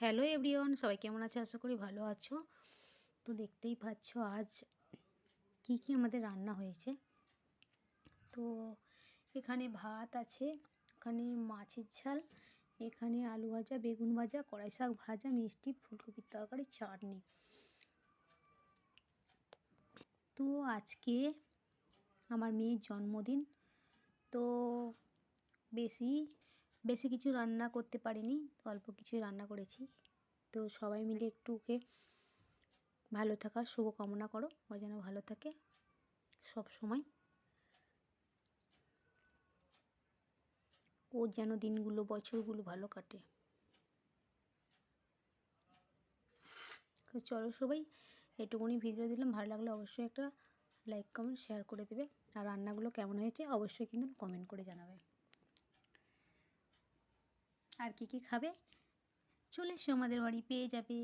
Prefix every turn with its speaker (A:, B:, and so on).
A: Hello everyone, সবাই কেমন আছে? আশা করি ভালো আছো। তো দেখতেই পাচ্ছ আজ কি কি আমাদের রান্না হয়েছে। তো এখানে ভাত আছে, এখানে মাছের ঝাল, এখানে আলু ভাজা, বেগুন ভাজা, কড়াই শাক ভাজা, মিষ্টি, ফুলকপির তরকারি, চাটনি। তো আজকে আমার মেয়ের জন্মদিন। তো বেশি বেশি কিছু রান্না করতে পারিনি, অল্প কিছুই রান্না করেছি। তো সবাই মিলে একটু ওকে ভালো থাকার শুভকামনা করো, ও যেন ভালো থাকে সব সময়, ওর যেন দিনগুলো বছরগুলো ভালো কাটে। তো চলো সবাই, এটুকুনি ভিডিও দিলাম, ভালো লাগলে অবশ্যই একটা লাইক কমেন্ট শেয়ার করে দেবে। আর রান্নাগুলো কেমন হয়েছে অবশ্যই কিন্তু কমেন্ট করে জানাবে। আর কি কি খাবে চলে এসো আমাদের বাড়ি, পেয়ে যাবে।